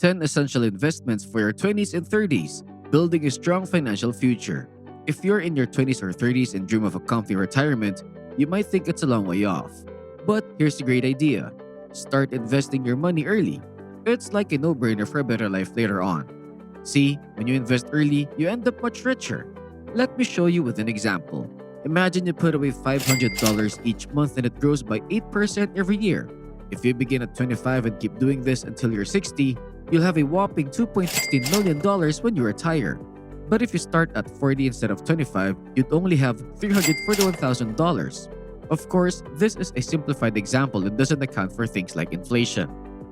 10 essential investments for your 20s and 30s, building a strong financial future. If you're in your 20s or 30s and dream of a comfy retirement, you might think it's a long way off. But here's a great idea. Start investing your money early. It's like a no-brainer for a better life later on. See, when you invest early, you end up much richer. Let me show you with an example. Imagine you put away $500 each month and it grows by 8% every year. If you begin at 25 and keep doing this until you're 60, you'll have a whopping $2.16 million when you retire. But if you start at 40 instead of 25, you'd only have $341,000. Of course, this is a simplified example and doesn't account for things like inflation.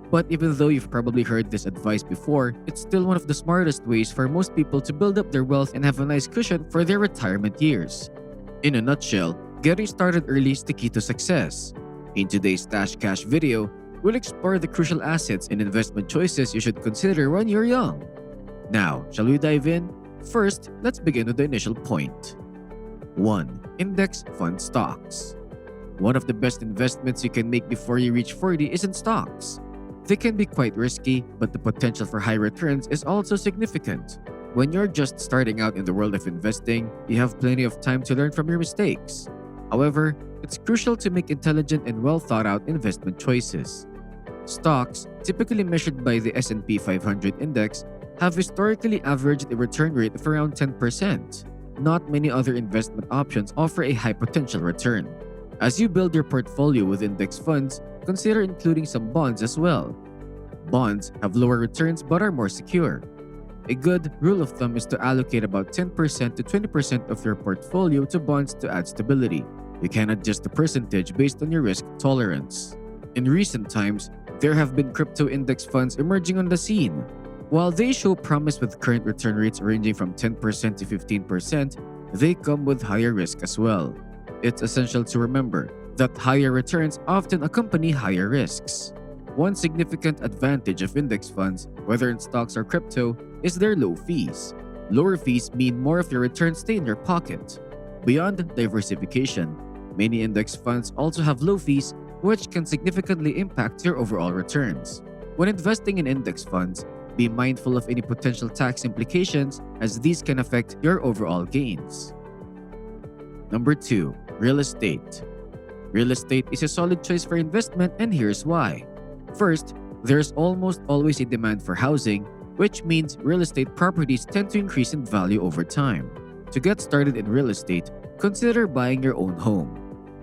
But even though you've probably heard this advice before, it's still one of the smartest ways for most people to build up their wealth and have a nice cushion for their retirement years. In a nutshell, getting started early is the key to success. In today's Stash Cash video, we'll explore the crucial assets and investment choices you should consider when you're young. Now, shall we dive in? First, let's begin with the initial point. 1. Index fund stocks. One of the best investments you can make before you reach 40 is in stocks. They can be quite risky, but the potential for high returns is also significant. When you're just starting out in the world of investing, you have plenty of time to learn from your mistakes. However, it's crucial to make intelligent and well-thought-out investment choices. Stocks, typically measured by the S&P 500 index, have historically averaged a return rate of around 10%. Not many other investment options offer a high potential return. As you build your portfolio with index funds, consider including some bonds as well. Bonds have lower returns but are more secure. A good rule of thumb is to allocate about 10% to 20% of your portfolio to bonds to add stability. You can adjust the percentage based on your risk tolerance. In recent times, there have been crypto index funds emerging on the scene. While they show promise with current return rates ranging from 10% to 15%, they come with higher risk as well. It's essential to remember that higher returns often accompany higher risks. One significant advantage of index funds, whether in stocks or crypto, is their low fees. Lower fees mean more of your returns stay in your pocket. Beyond diversification, many index funds also have low fees, which can significantly impact your overall returns. When investing in index funds, be mindful of any potential tax implications as these can affect your overall gains. Number 2. Real estate. Real estate is a solid choice for investment, and here's why. First, there's almost always a demand for housing, which means real estate properties tend to increase in value over time. To get started in real estate, consider buying your own home.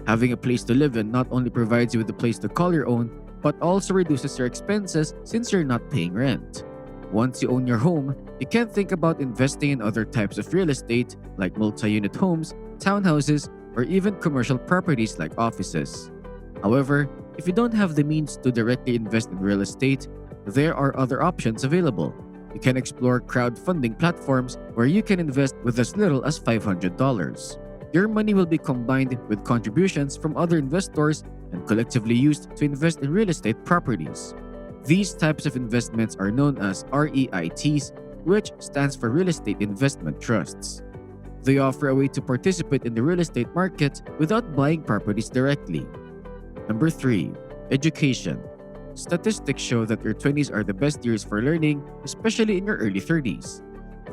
Having a place to live in not only provides you with a place to call your own, but also reduces your expenses since you're not paying rent. Once you own your home, you can think about investing in other types of real estate like multi-unit homes, townhouses, or even commercial properties like offices. However, if you don't have the means to directly invest in real estate, there are other options available. You can explore crowdfunding platforms where you can invest with as little as $500. Your money will be combined with contributions from other investors and collectively used to invest in real estate properties. These types of investments are known as REITs, which stands for Real Estate Investment Trusts. They offer a way to participate in the real estate market without buying properties directly. Number 3. Education. Statistics show that your 20s are the best years for learning, especially in your early 30s.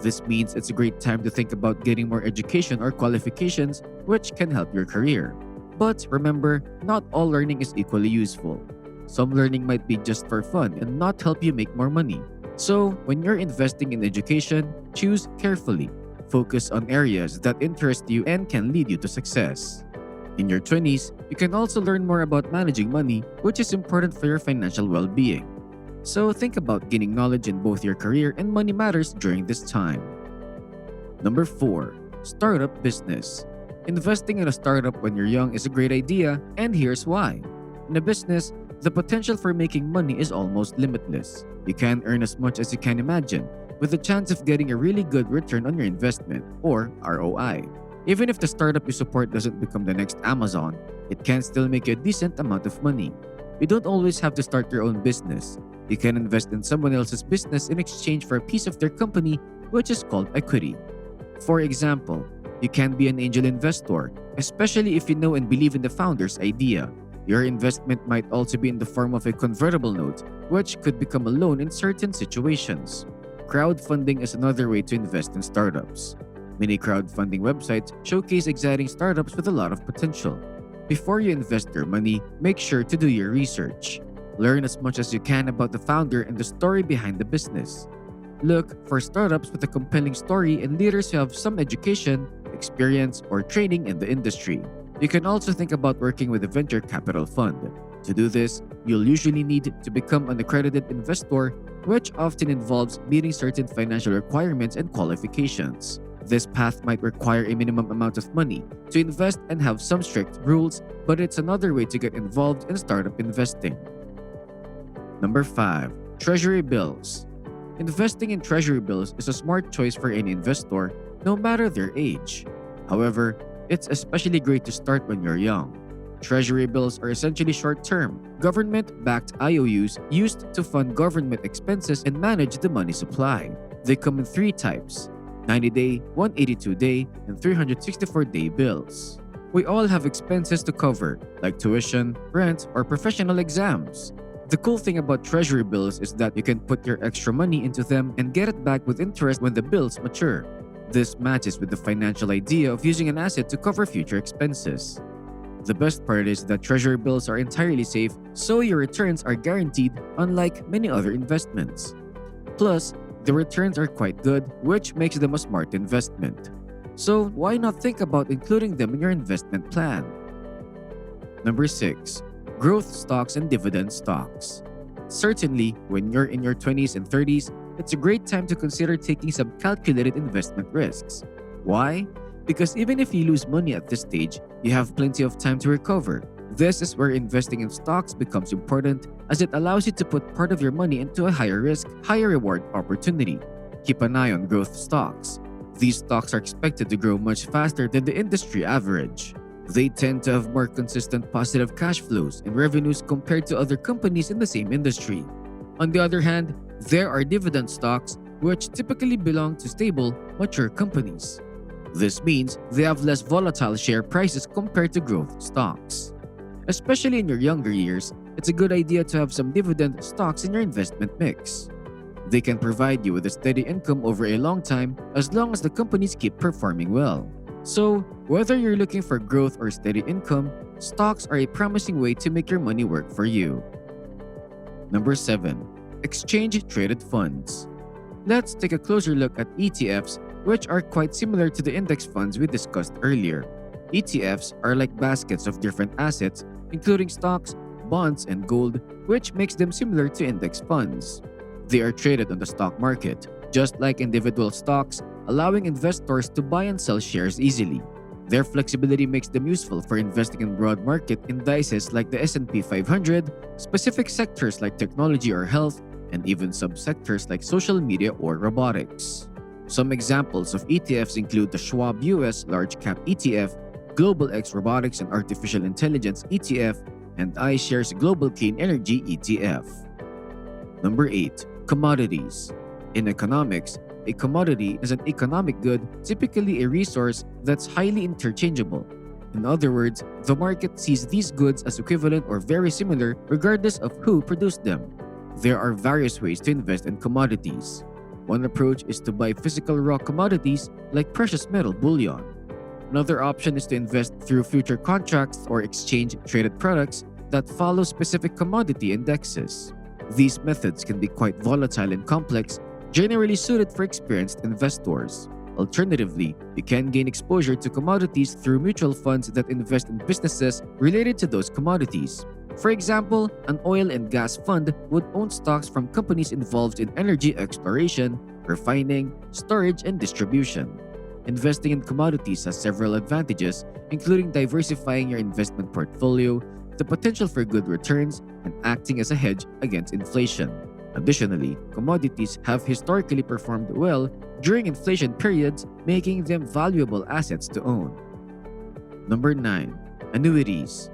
This means it's a great time to think about getting more education or qualifications, which can help your career. But remember, not all learning is equally useful. Some learning might be just for fun and not help you make more money. So, when you're investing in education, choose carefully. Focus on areas that interest you and can lead you to success. In your 20s, you can also learn more about managing money, which is important for your financial well-being. So think about gaining knowledge in both your career and money matters during this time. Number 4. Startup business. Investing in a startup when you're young is a great idea, and here's why. In a business, the potential for making money is almost limitless. You can earn as much as you can imagine, with the chance of getting a really good return on your investment, or ROI. Even if the startup you support doesn't become the next Amazon, it can still make you a decent amount of money. You don't always have to start your own business. You can invest in someone else's business in exchange for a piece of their company, which is called equity. For example, you can be an angel investor, especially if you know and believe in the founder's idea. Your investment might also be in the form of a convertible note, which could become a loan in certain situations. Crowdfunding is another way to invest in startups. Many crowdfunding websites showcase exciting startups with a lot of potential. Before you invest your money, make sure to do your research. Learn as much as you can about the founder and the story behind the business. Look for startups with a compelling story and leaders who have some education, experience, or training in the industry. You can also think about working with a venture capital fund. To do this, you'll usually need to become an accredited investor, which often involves meeting certain financial requirements and qualifications. This path might require a minimum amount of money to invest and have some strict rules, but it's another way to get involved in startup investing. Number 5. Treasury bills. Investing in treasury bills is a smart choice for any investor, no matter their age. However, it's especially great to start when you're young. Treasury bills are essentially short-term, government-backed IOUs used to fund government expenses and manage the money supply. They come in 3 types: 90-day, 182-day, and 364-day bills. We all have expenses to cover, like tuition, rent, or professional exams. The cool thing about treasury bills is that you can put your extra money into them and get it back with interest when the bills mature. This matches with the financial idea of using an asset to cover future expenses. The best part is that treasury bills are entirely safe, so your returns are guaranteed, unlike many other investments. Plus, the returns are quite good, which makes them a smart investment. So why not think about including them in your investment plan? Number 6. Growth stocks and dividend stocks. Certainly, when you're in your 20s and 30s, it's a great time to consider taking some calculated investment risks. Why? Because even if you lose money at this stage, you have plenty of time to recover. This is where investing in stocks becomes important, as it allows you to put part of your money into a higher risk, higher reward opportunity. Keep an eye on growth stocks. These stocks are expected to grow much faster than the industry average. They tend to have more consistent positive cash flows and revenues compared to other companies in the same industry. On the other hand, there are dividend stocks, which typically belong to stable, mature companies. This means they have less volatile share prices compared to growth stocks. Especially in your younger years, it's a good idea to have some dividend stocks in your investment mix. They can provide you with a steady income over a long time as long as the companies keep performing well. So, whether you're looking for growth or steady income, stocks are a promising way to make your money work for you. Number 7. Exchange-traded funds. Let's take a closer look at ETFs, which are quite similar to the index funds we discussed earlier. ETFs are like baskets of different assets, including stocks, bonds, and gold, which makes them similar to index funds. They are traded on the stock market, just like individual stocks, allowing investors to buy and sell shares easily. Their flexibility makes them useful for investing in broad market indices like the S&P 500, specific sectors like technology or health, and even subsectors like social media or robotics. Some examples of ETFs include the Schwab US Large Cap ETF, Global X Robotics and Artificial Intelligence ETF, and iShares Global Clean Energy ETF. Number 8. Commodities. In economics, a commodity is an economic good, typically a resource that's highly interchangeable. In other words, the market sees these goods as equivalent or very similar regardless of who produced them. There are various ways to invest in commodities. One approach is to buy physical raw commodities like precious metal bullion. Another option is to invest through future contracts or exchange-traded products that follow specific commodity indexes. These methods can be quite volatile and complex, generally suited for experienced investors. Alternatively, you can gain exposure to commodities through mutual funds that invest in businesses related to those commodities. For example, an oil and gas fund would own stocks from companies involved in energy exploration, refining, storage, and distribution. Investing in commodities has several advantages, including diversifying your investment portfolio, the potential for good returns, and acting as a hedge against inflation. Additionally, commodities have historically performed well during inflation periods, making them valuable assets to own. Number 9. Annuities.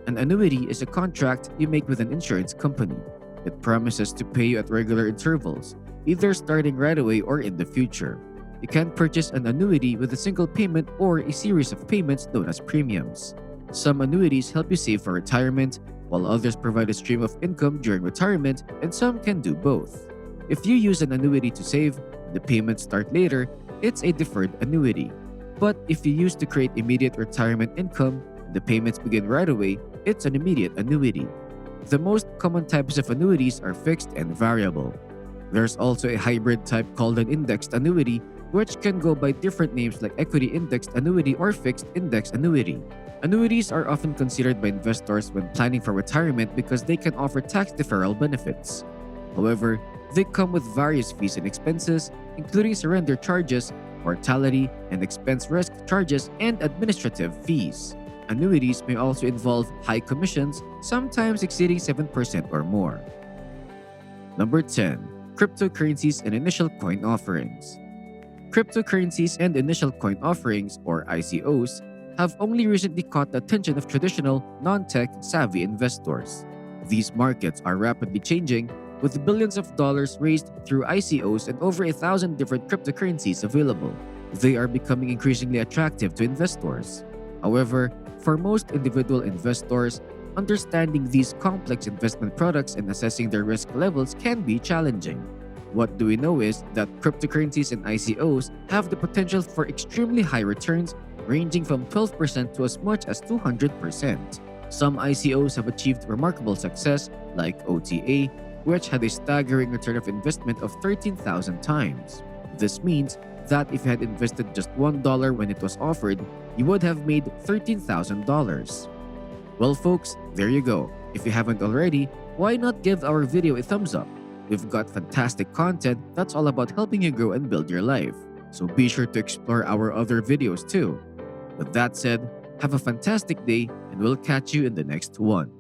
An annuity is a contract you make with an insurance company. It promises to pay you at regular intervals, either starting right away or in the future. You can purchase an annuity with a single payment or a series of payments known as premiums. Some annuities help you save for retirement, while others provide a stream of income during retirement, and some can do both. If you use an annuity to save, and the payments start later, it's a deferred annuity. But if you use to create immediate retirement income, and the payments begin right away, it's an immediate annuity. The most common types of annuities are fixed and variable. There's also a hybrid type called an indexed annuity, which can go by different names like equity indexed annuity or fixed index annuity. Annuities are often considered by investors when planning for retirement because they can offer tax deferral benefits. However, they come with various fees and expenses, including surrender charges, mortality and expense risk charges, and administrative fees. Annuities may also involve high commissions, sometimes exceeding 7% or more. Number 10. Cryptocurrencies and initial coin offerings. Cryptocurrencies and initial coin offerings, or ICOs, have only recently caught the attention of traditional, non-tech savvy investors. These markets are rapidly changing, with billions of dollars raised through ICOs and over 1,000 different cryptocurrencies available. They are becoming increasingly attractive to investors. However, for most individual investors, understanding these complex investment products and assessing their risk levels can be challenging. What do we know is that cryptocurrencies and ICOs have the potential for extremely high returns, ranging from 12% to as much as 200%. Some ICOs have achieved remarkable success, like OTA, which had a staggering return of investment of 13,000 times. This means that if you had invested just $1 when it was offered, you would have made $13,000. Well folks, there you go. If you haven't already, why not give our video a thumbs up? We've got fantastic content that's all about helping you grow and build your life. So be sure to explore our other videos too. With that said, have a fantastic day and we'll catch you in the next one.